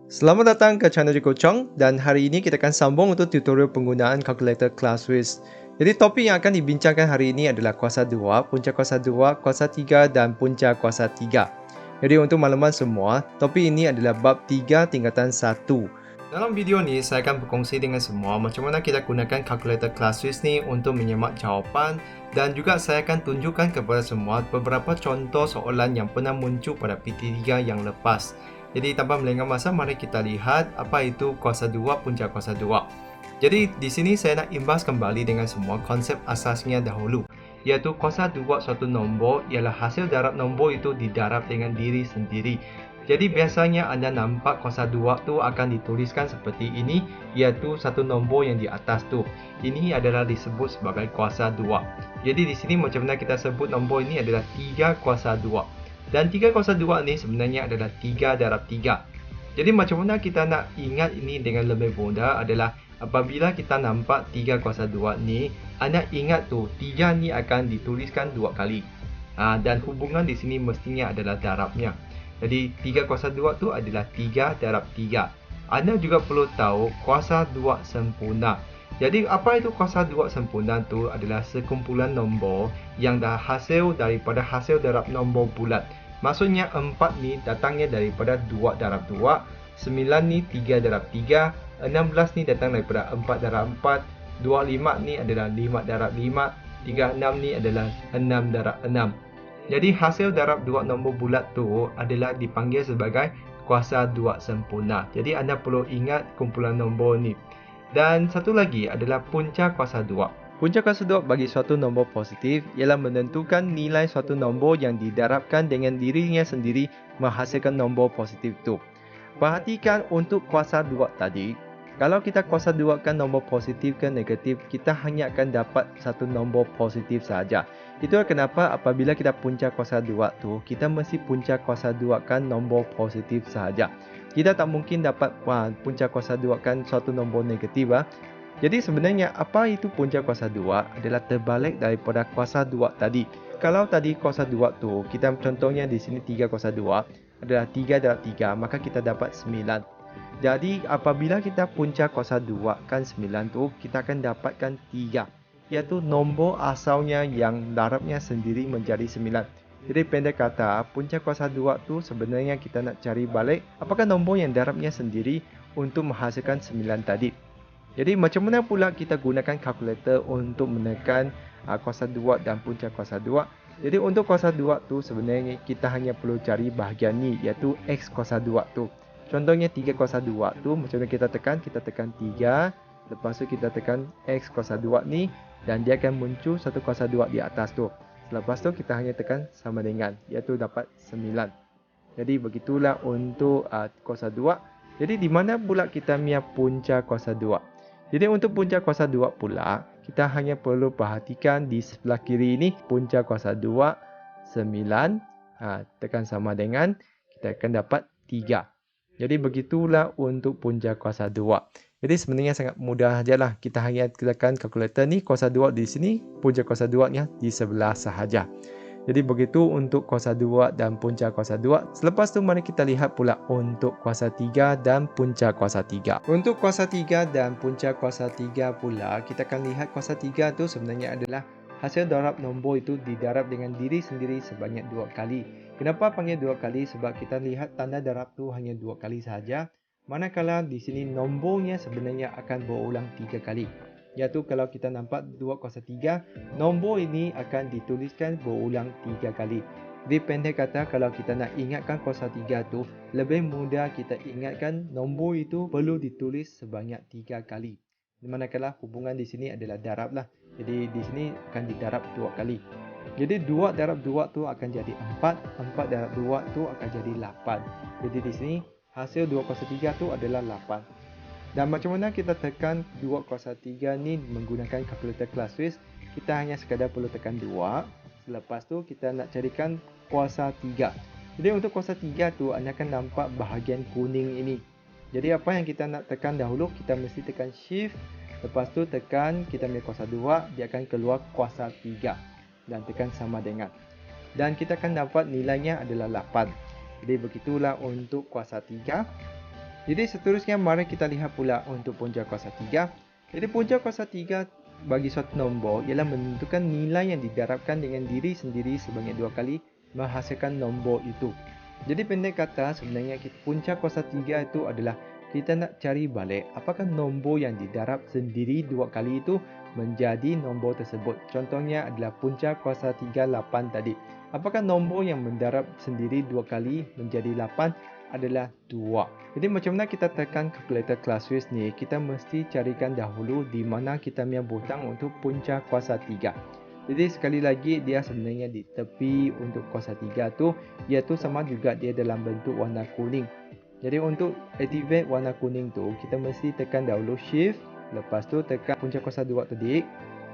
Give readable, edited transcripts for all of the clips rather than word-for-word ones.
Selamat datang ke channel Jiko Chong dan hari ini kita akan sambung untuk tutorial penggunaan kalkulator Classwiz. Jadi topik yang akan dibincangkan hari ini adalah kuasa 2, punca kuasa 2, kuasa 3 dan punca kuasa 3. Jadi untuk makluman semua, topik ini adalah bab 3 tingkatan 1. Dalam video ni saya akan berkongsi dengan semua macam mana kita gunakan kalkulator Classwiz ni untuk menyemak jawapan dan juga saya akan tunjukkan kepada semua beberapa contoh soalan yang pernah muncul pada PT3 yang lepas. Jadi tanpa melengah masa, mari kita lihat apa itu kuasa 2, punca kuasa 2. Jadi di sini saya nak imbas kembali dengan semua konsep asasnya dahulu, iaitu kuasa 2 suatu nombor ialah hasil darab nombor itu didarab dengan diri sendiri. Jadi biasanya anda nampak kuasa 2 tu akan dituliskan seperti ini, iaitu satu nombor yang di atas tu. Ini adalah disebut sebagai kuasa 2. Jadi di sini macam mana kita sebut nombor ini adalah 3 kuasa 2. Dan 3 kuasa 2 ni sebenarnya adalah 3 darab 3. Jadi macam mana kita nak ingat ini dengan lebih mudah adalah apabila kita nampak 3 kuasa 2 ni, anda ingat tu 3 ni akan dituliskan 2 kali. Dan hubungan di sini mestinya adalah darabnya. Jadi 3 kuasa 2 tu adalah 3 darab 3. Anda juga perlu tahu kuasa 2 sempurna. Jadi apa itu kuasa 2 sempurna tu adalah sekumpulan nombor yang dah hasil daripada hasil darab nombor bulat. Maksudnya 4 ni datangnya daripada 2 darab 2, 9 ni 3 darab 3, 16 ni datang daripada 4 darab 4, 25 ni adalah 5 darab 5, 36 ni adalah 6 darab 6. Jadi hasil darab 2 nombor bulat tu adalah dipanggil sebagai kuasa 2 sempurna. Jadi anda perlu ingat kumpulan nombor ni. Dan satu lagi adalah punca kuasa 2. Punca kuasa 2 bagi suatu nombor positif ialah menentukan nilai suatu nombor yang didarabkan dengan dirinya sendiri menghasilkan nombor positif itu. Perhatikan untuk kuasa 2 tadi, kalau kita kuasa 2 kan nombor positif ke negatif, kita hanya akan dapat satu nombor positif sahaja. Itulah kenapa apabila kita punca kuasa 2 tu, kita mesti punca kuasa 2 kan nombor positif sahaja. Kita tak mungkin dapat punca kuasa 2 kan suatu nombor negatif. Jadi sebenarnya apa itu punca kuasa 2 adalah terbalik daripada kuasa 2 tadi. Kalau tadi kuasa 2 tu, kita contohnya di sini 3 kuasa 2 adalah 3 darab 3, maka kita dapat 9. Jadi apabila kita punca kuasa 2 kan 9 tu, kita akan dapatkan 3, iaitu nombor asalnya yang darabnya sendiri menjadi 9. Jadi pendek kata, punca kuasa 2 tu sebenarnya kita nak cari balik apakah nombor yang darabnya sendiri untuk menghasilkan 9 tadi. Jadi macam mana pula kita gunakan kalkulator untuk menekan kuasa 2 dan punca kuasa 2? Jadi untuk kuasa 2 tu sebenarnya kita hanya perlu cari bahagian ni, iaitu X kuasa 2 tu. Contohnya 3 kuasa 2 tu macam mana kita tekan 3, lepas tu kita tekan X kuasa 2 ni dan dia akan muncul satu kuasa 2 di atas tu. Selepas tu kita hanya tekan sama dengan, iaitu dapat 9. Jadi begitulah untuk kuasa 2. Jadi di mana pula kita punya punca kuasa 2? Jadi untuk punca kuasa 2 pula, kita hanya perlu perhatikan di sebelah kiri ini punca kuasa 2, 9, tekan sama dengan, kita akan dapat 3. Jadi begitulah untuk punca kuasa 2. Jadi sebenarnya sangat mudah sajalah, kita hanya tekan kalkulator ni, kuasa 2 di sini, punca kuasa 2 nya di sebelah sahaja. Jadi begitu untuk kuasa 2 dan punca kuasa 2. Selepas tu mari kita lihat pula untuk kuasa 3 dan punca kuasa 3. Untuk kuasa 3 dan punca kuasa 3 pula, kita akan lihat kuasa 3 tu sebenarnya adalah hasil darab nombor itu didarab dengan diri sendiri sebanyak 2 kali. Kenapa panggil 2 kali? Sebab kita lihat tanda darab tu hanya 2 kali sahaja. Manakala di sini nombornya sebenarnya akan berulang 3 kali. Iaitu kalau kita nampak 2 kuasa 3, nombor ini akan dituliskan berulang 3 kali. Jadi pendek kata, kalau kita nak ingatkan kuasa 3 tu, lebih mudah kita ingatkan nombor itu perlu ditulis sebanyak 3 kali. Manakala hubungan di sini adalah darab lah. Jadi di sini akan didarab 2 kali. Jadi 2 darab 2 tu akan jadi 4, 4 darab 2 tu akan jadi 8. Jadi di sini hasil 2 kuasa 3 tu adalah 8. Dan macam mana kita tekan 2 kuasa 3 ni menggunakan kalkulator Classwiz? Kita hanya sekadar perlu tekan 2. Selepas tu kita nak carikan kuasa 3. Jadi untuk kuasa 3 tu anda akan nampak bahagian kuning ini. Jadi apa yang kita nak tekan dahulu, kita mesti tekan shift. Lepas tu tekan kita punya kuasa 2, dia akan keluar kuasa 3. Dan tekan sama dengan. Dan kita akan dapat nilainya adalah 8. Jadi begitulah untuk kuasa 3. Jadi seterusnya mari kita lihat pula untuk punca kuasa 3. Jadi punca kuasa 3 bagi suatu nombor ialah menentukan nilai yang didarabkan dengan diri sendiri sebanyak 2 kali menghasilkan nombor itu. Jadi pendek kata sebenarnya punca kuasa 3 itu adalah kita nak cari balik apakah nombor yang didarab sendiri 2 kali itu menjadi nombor tersebut. Contohnya adalah punca kuasa 3 8 tadi. Apakah nombor yang mendarab sendiri 2 kali menjadi 8 adalah 2. Jadi macam mana kita tekan kalkulator Classwiz ni, kita mesti carikan dahulu di mana kita punya butang untuk punca kuasa 3. Jadi sekali lagi dia sebenarnya di tepi untuk kuasa 3 tu, iaitu sama juga dia dalam bentuk warna kuning. Jadi untuk activate warna kuning tu, kita mesti tekan dahulu shift, lepas tu tekan punca kuasa 2 tadi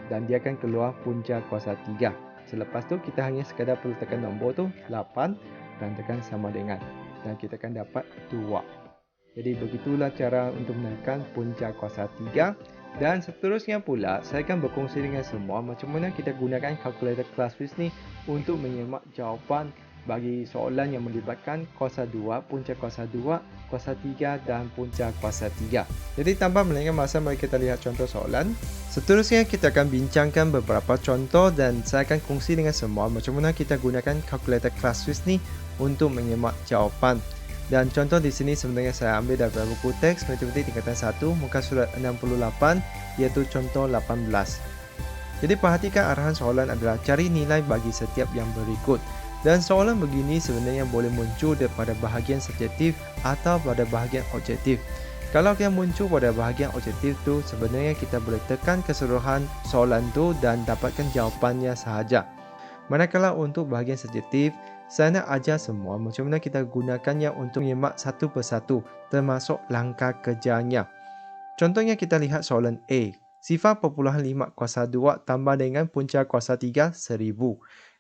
dan dia akan keluar punca kuasa 3. Selepas tu kita hanya sekadar perlu tekan nombor tu 8 dan tekan sama dengan, dan kita akan dapat 2. Jadi begitulah cara untuk menekan punca kuasa 3. Dan seterusnya pula saya akan berkongsi dengan semua macam mana kita gunakan kalkulator Classwiz ni untuk menyemak jawapan bagi soalan yang melibatkan kuasa 2, punca kuasa 2, kuasa 3 dan punca kuasa 3. Jadi tanpa melengahkan masa, mari kita lihat contoh soalan. Seterusnya kita akan bincangkan beberapa contoh dan saya akan kongsi dengan semua macam mana kita gunakan kalkulator Classwiz ni untuk menyemak jawapan. Dan contoh di sini sebenarnya saya ambil daripada buku teks matematik tingkatan 1 muka surat 68 iaitu contoh 18. Jadi perhatikan arahan soalan adalah cari nilai bagi setiap yang berikut. Dan soalan begini sebenarnya boleh muncul daripada bahagian subjektif atau pada bahagian objektif. Kalau yang muncul pada bahagian objektif tu sebenarnya kita boleh tekan keseluruhan soalan tu dan dapatkan jawapannya sahaja. Manakala untuk bahagian subjektif, saya nak ajar semua macam mana kita gunakannya untuk menyemak satu persatu termasuk langkah kerjanya. Contohnya kita lihat soalan A. Sifar perpuluhan 5 kuasa 2 tambah dengan punca kuasa 3 1000.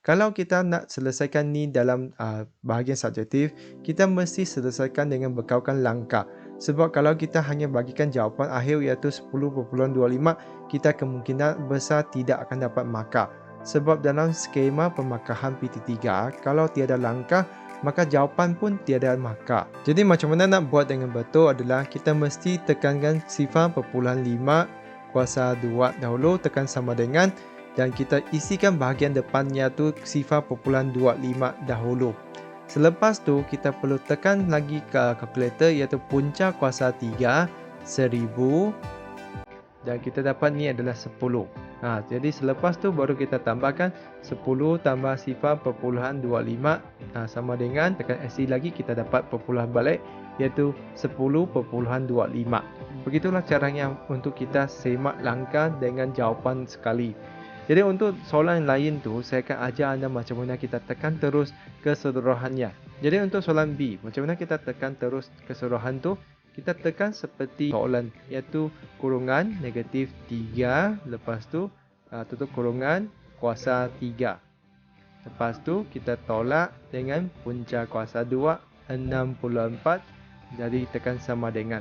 Kalau kita nak selesaikan ni dalam bahagian subjektif, kita mesti selesaikan dengan bekalkan langkah. Sebab kalau kita hanya bagikan jawapan akhir iaitu 10.25, kita kemungkinan besar tidak akan dapat markah. Sebab dalam skema pemakahan PT3, kalau tiada langkah, maka jawapan pun tiada markah. Jadi macam mana nak buat dengan betul adalah kita mesti tekankan sifar perpuluhan 5 kuasa 2 dahulu, tekan sama dengan, dan kita isikan bahagian depannya tu sifar perpuluhan 25 dahulu. Selepas tu kita perlu tekan lagi ke kalkulator iaitu punca kuasa 3 1000 dan kita dapat ni adalah 10. Jadi selepas tu baru kita tambahkan 10 tambah sifar perpuluhan 25 sama dengan, tekan SC lagi kita dapat perpuluhan balik iaitu 10.25. Begitulah caranya untuk kita semak langkah dengan jawapan sekali. Jadi untuk soalan lain tu saya akan ajar anda macam mana kita tekan terus keseluruhannya. Jadi untuk soalan B, macam mana kita tekan terus keseluruhan tu? Kita tekan seperti soalan iaitu kurungan negatif 3, lepas tu tutup kurungan kuasa 3. Lepas tu kita tolak dengan punca kuasa 2 64, jadi tekan sama dengan,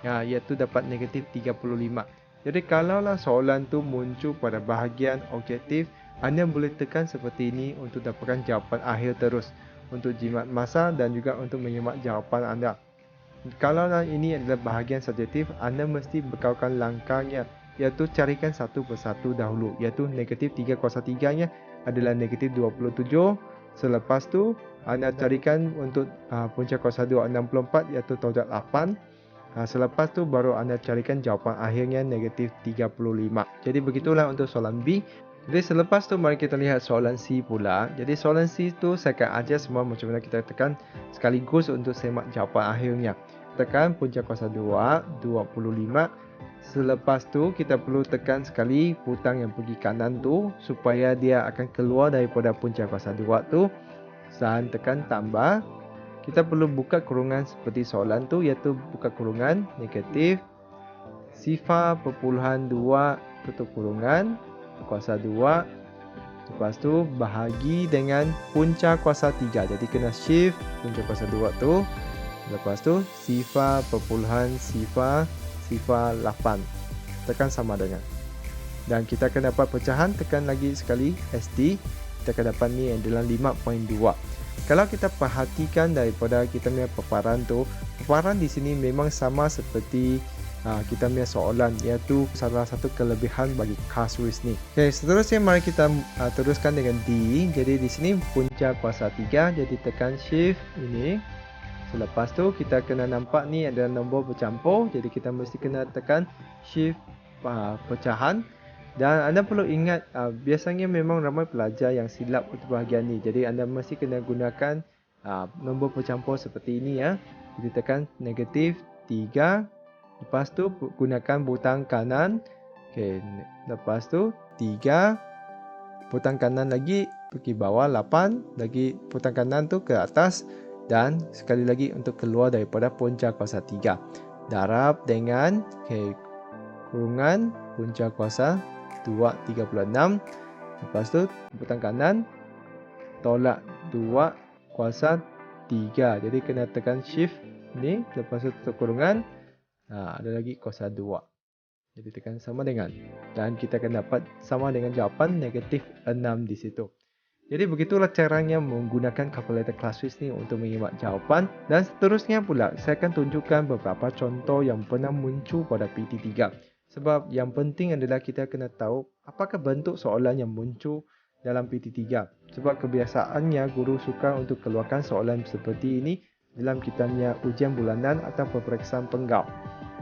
iaitu dapat negatif 35. Jadi kalaulah soalan tu muncul pada bahagian objektif, anda boleh tekan seperti ini untuk dapatkan jawapan akhir terus untuk jimat masa dan juga untuk menyemak jawapan anda. Kalau ini adalah bahagian subjektif, anda mesti bekalkan langkahnya iaitu carikan satu persatu dahulu, iaitu negatif 3 kuasa 3 nya adalah negatif 27. Selepas tu anda carikan untuk punca kuasa 2 64 iaitu tolak 8. Selepas tu baru anda carikan jawapan akhirnya negatif 35. Jadi begitulah untuk soalan B. Jadi selepas tu mari kita lihat soalan C pula. Jadi soalan C tu saya akan ajar semua macam mana kita tekan sekaligus untuk semak jawapan akhirnya. Tekan punca kuasa 2 25. Selepas tu kita perlu tekan sekali butang yang pergi kanan tu supaya dia akan keluar daripada punca kuasa 2 tu, dan tekan tambah. Kita perlu buka kurungan seperti soalan tu iaitu buka kurungan negatif sifar perpuluhan 2 tutup kurungan kuasa 2. Lepas tu bahagi dengan punca kuasa 3. Jadi kena shift punca kuasa 2 tu. Lepas tu sifar perpuluhan sifar 8. Tekan sama dengan. Dan kita akan dapat pecahan, tekan lagi sekali ST. Kita akan dapat ni adalah 5.2. Kalau kita perhatikan daripada kita punya paparan tu, paparan di sini memang sama seperti kita punya soalan, iaitu salah satu kelebihan bagi Casuist ni. Okey, seterusnya mari kita teruskan dengan D. Jadi di sini punca kuasa 3, jadi tekan shift ini. Selepas tu kita kena nampak ni ada nombor bercampur, jadi kita mesti kena tekan shift pecahan. Dan anda perlu ingat, biasanya memang ramai pelajar yang silap untuk bahagian ni. Jadi anda mesti kena gunakan nombor bercampur seperti ini ya. Jadi tekan negatif 3. Lepas tu gunakan butang kanan. Okey, lepas tu 3. Butang kanan lagi pergi bawah 8. Lagi butang kanan tu ke atas. Dan sekali lagi untuk keluar daripada punca kuasa 3. Darab dengan kurungan punca kuasa 2 36. Lepas tu butang kanan tolak 2 kuasa 3. Jadi kena tekan shift ni. Lepas tu tutup kurungan. Ada lagi kuasa 2. Jadi tekan sama dengan. Dan kita akan dapat sama dengan jawapan negatif 6 di situ. Jadi begitulah caranya menggunakan kalkulator Claswist ni untuk mengimat jawapan. Dan seterusnya pula saya akan tunjukkan beberapa contoh yang pernah muncul pada PT3. Sebab yang penting adalah kita kena tahu apakah bentuk soalan yang muncul dalam PT3. Sebab kebiasaannya guru suka untuk keluarkan soalan seperti ini dalam kitabnya ujian bulanan atau peperiksaan penggau.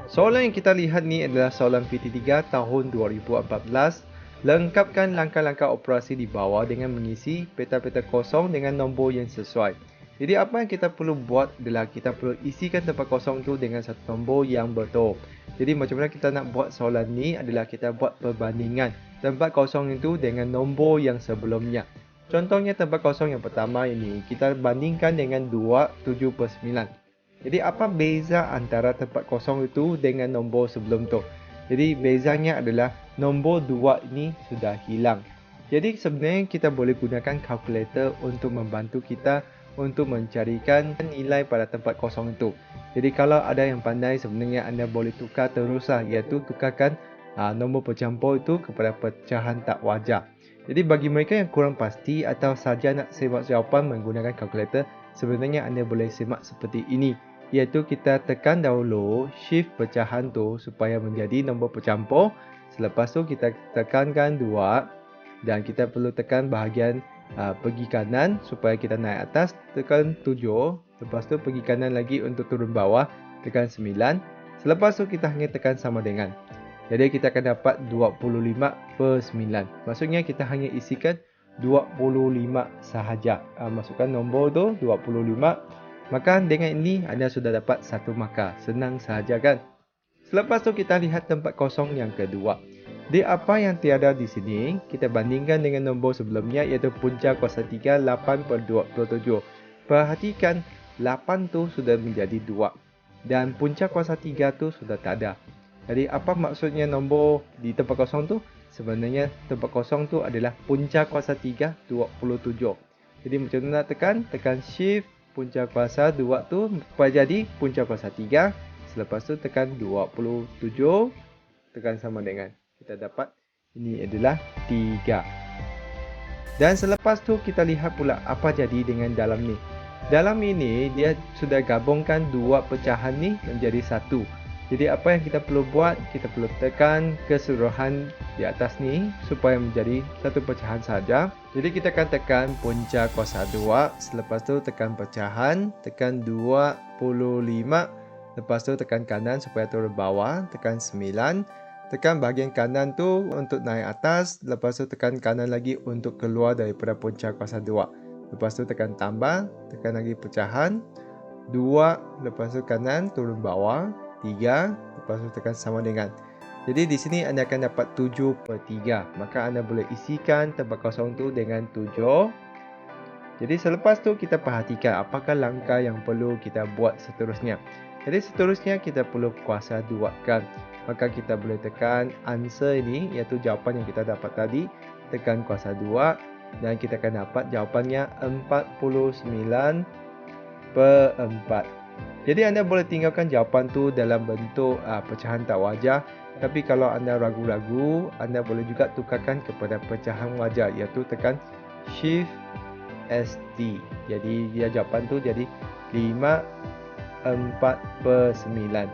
Soalan yang kita lihat ni adalah soalan PT3 tahun 2014. Lengkapkan langkah-langkah operasi di bawah dengan mengisi peta-peta kosong dengan nombor yang sesuai. Jadi apa yang kita perlu buat adalah kita perlu isikan tempat kosong tu dengan satu nombor yang betul. Jadi macam mana kita nak buat soalan ni adalah kita buat perbandingan tempat kosong itu dengan nombor yang sebelumnya. Contohnya tempat kosong yang pertama ini kita bandingkan dengan 2/7/9. Jadi apa beza antara tempat kosong itu dengan nombor sebelum tu? Jadi bezanya adalah nombor 2 ini sudah hilang. Jadi sebenarnya kita boleh gunakan kalkulator untuk membantu kita untuk mencarikan nilai pada tempat kosong itu. Jadi kalau ada yang pandai sebenarnya anda boleh tukar teruslah, iaitu tukarkan nombor bercampur itu kepada pecahan tak wajar. Jadi bagi mereka yang kurang pasti atau saja nak semak jawapan menggunakan kalkulator, sebenarnya anda boleh semak seperti ini. Iaitu kita tekan dahulu shift pecahan tu supaya menjadi nombor bercampur. Selepas tu kita tekankan 2 dan kita perlu tekan bahagian pergi kanan supaya kita naik atas, tekan 7. Lepas tu pergi kanan lagi untuk turun bawah, tekan 9. Selepas tu kita hanya tekan sama dengan. Jadi kita akan dapat 25/9. Maksudnya kita hanya isikan 25 sahaja. Masukkan nombor tu 25. Maka dengan ini anda sudah dapat 1 markah. Senang sahaja kan? Selepas tu kita lihat tempat kosong yang kedua. Di apa yang tiada di sini, kita bandingkan dengan nombor sebelumnya iaitu punca kuasa 3 8/27. Perhatikan 8 tu sudah menjadi 2 dan punca kuasa 3 tu sudah tak ada. Jadi apa maksudnya nombor di tempat kosong tu? Sebenarnya tempat kosong tu adalah punca kuasa 3 27. Jadi macam mana nak tekan? Tekan shift punca kuasa 2 tu supaya jadi punca kuasa 3. Selepas tu tekan 27. Tekan sama dengan. Kita dapat ini adalah 3. Dan selepas tu kita lihat pula apa jadi dengan dalam ni. Dalam ini dia sudah gabungkan 2 pecahan ni menjadi 1. Jadi apa yang kita perlu buat? Kita perlu tekan keseluruhan di atas ni supaya menjadi 1 pecahan saja. Jadi kita akan tekan punca kuasa 2. Selepas tu tekan pecahan. Tekan 25. Lepas tu tekan kanan supaya turun bawah. Tekan 9. Tekan bahagian kanan tu untuk naik atas. Lepas tu tekan kanan lagi untuk keluar daripada punca kuasa 2. Lepas tu tekan tambah. Tekan lagi pecahan. 2. Lepas tu kanan turun bawah. 3. Lepas tu tekan sama dengan. Jadi di sini anda akan dapat 7/3. Maka anda boleh isikan tempat kosong tu dengan 7. Jadi selepas tu kita perhatikan apakah langkah yang perlu kita buat seterusnya. Jadi seterusnya kita perlu kuasa 2 kan. Maka kita boleh tekan answer ini, iaitu jawapan yang kita dapat tadi. Tekan kuasa 2 dan kita akan dapat jawapannya 49/4. Jadi anda boleh tinggalkan jawapan tu dalam bentuk pecahan tak wajar. Tapi kalau anda ragu-ragu, anda boleh juga tukarkan kepada pecahan wajar, iaitu tekan shift USD. Jadi dia jawapan tu jadi 5/4/9.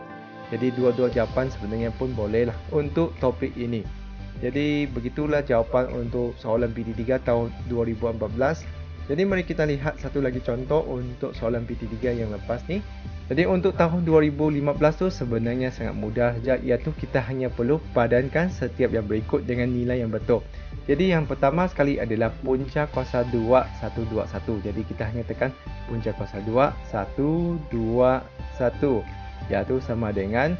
Jadi dua-dua jawapan sebenarnya pun boleh lah untuk topik ini. Jadi begitulah jawapan untuk soalan PT3 tahun 2014. Jadi mari kita lihat satu lagi contoh untuk soalan PT3 yang lepas ni. Jadi untuk tahun 2015 tu sebenarnya sangat mudah saja, iaitu kita hanya perlu padankan setiap yang berikut dengan nilai yang betul. Jadi yang pertama sekali adalah punca kuasa 2 121. Jadi kita hanya tekan punca kuasa 2 121, iaitu sama dengan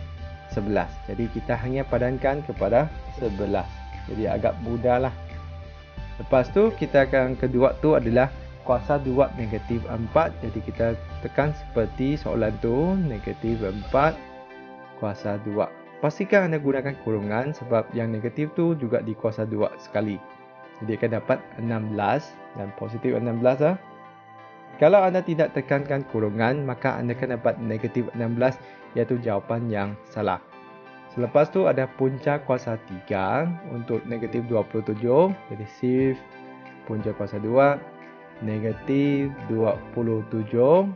11. Jadi kita hanya padankan kepada 11. Jadi agak mudah lah. Lepas tu kita akan kedua tu adalah kuasa 2 negatif 4. Jadi kita tekan seperti soalan tu, negatif 4 kuasa 2. Pastikan anda gunakan kurungan sebab yang negatif tu juga di kuasa 2 sekali. Jadi akan dapat 16 dan positif 16 lah. Kalau anda tidak tekankan kurungan, maka anda akan dapat negatif 16, iaitu jawapan yang salah. Selepas tu ada punca kuasa 3 untuk negatif 27. Jadi shift punca kuasa 2 negatif 27.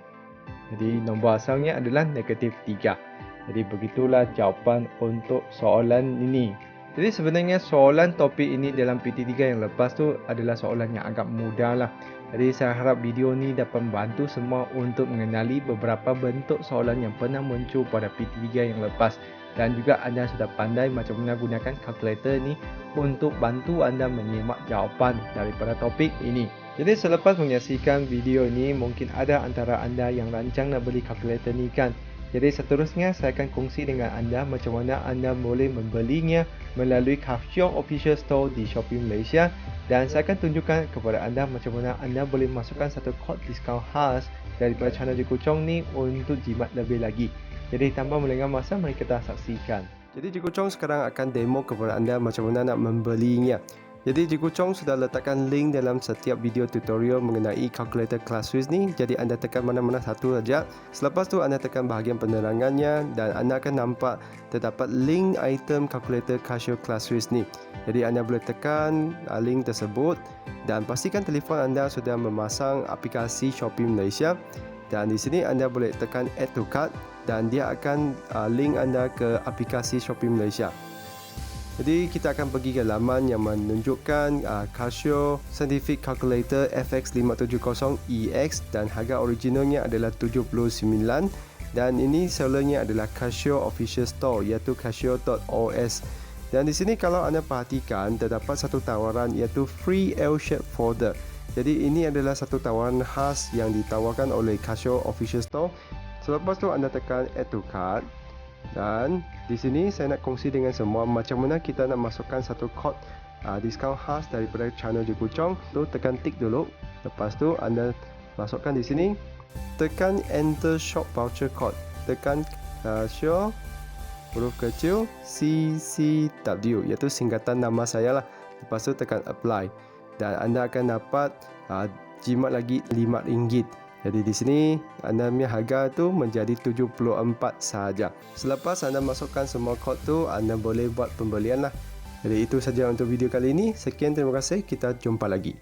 Jadi nombor asalnya adalah negatif 3. Jadi begitulah jawapan untuk soalan ini. Jadi sebenarnya soalan topik ini dalam PT3 yang lepas tu adalah soalan yang agak mudah lah. Jadi saya harap video ni dapat membantu semua untuk mengenali beberapa bentuk soalan yang pernah muncul pada PT3 yang lepas. Dan juga anda sudah pandai macam mana gunakan kalkulator ni untuk bantu anda menyimak jawapan daripada topik ini. Jadi selepas menyaksikan video ini, mungkin ada antara anda yang rancang nak beli kalkulator ni kan. Jadi seterusnya saya akan kongsi dengan anda macam mana anda boleh membelinya melalui Casio Official Store di Shopee Malaysia. Dan saya akan tunjukkan kepada anda macam mana anda boleh masukkan satu kod diskaun khas daripada channel Jikucong ni untuk jimat lebih lagi. Jadi tanpa melengah masa, mari kita saksikan. Jadi Jikucong sekarang akan demo kepada anda macam mana nak membelinya. Jadi Jikucong sudah letakkan link dalam setiap video tutorial mengenai kalkulator ClassWiz ni. Jadi anda tekan mana-mana satu saja. Selepas tu anda tekan bahagian penerangannya dan anda akan nampak terdapat link item kalkulator Casio ClassWiz ni. Jadi anda boleh tekan link tersebut dan pastikan telefon anda sudah memasang aplikasi Shopee Malaysia. Dan di sini anda boleh tekan add to cart dan dia akan link anda ke aplikasi Shopee Malaysia. Jadi kita akan pergi ke laman yang menunjukkan Casio Scientific Calculator FX570EX dan harga originalnya adalah 79 dan ini sellernya adalah Casio Official Store iaitu casio.os. Dan di sini kalau anda perhatikan terdapat satu tawaran iaitu free L-shape folder. Jadi ini adalah satu tawaran khas yang ditawarkan oleh Casio Official Store. Selepas tu anda tekan add to cart dan di sini saya nak kongsi dengan semua macam mana kita nak masukkan satu kod diskaun khas daripada channel Jikucong. Tu tekan tick dulu. Lepas tu anda masukkan di sini, tekan enter shop voucher code, tekan Casio huruf kecil CCW iaitu singkatan nama saya lah. Lepas tu tekan apply dan anda akan dapat jimat lagi RM5. Jadi di sini anda punya harga tu menjadi 74 sahaja. Selepas anda masukkan semua kod tu, anda boleh buat pembelian lah. Jadi itu saja untuk video kali ini. Sekian, terima kasih. Kita jumpa lagi.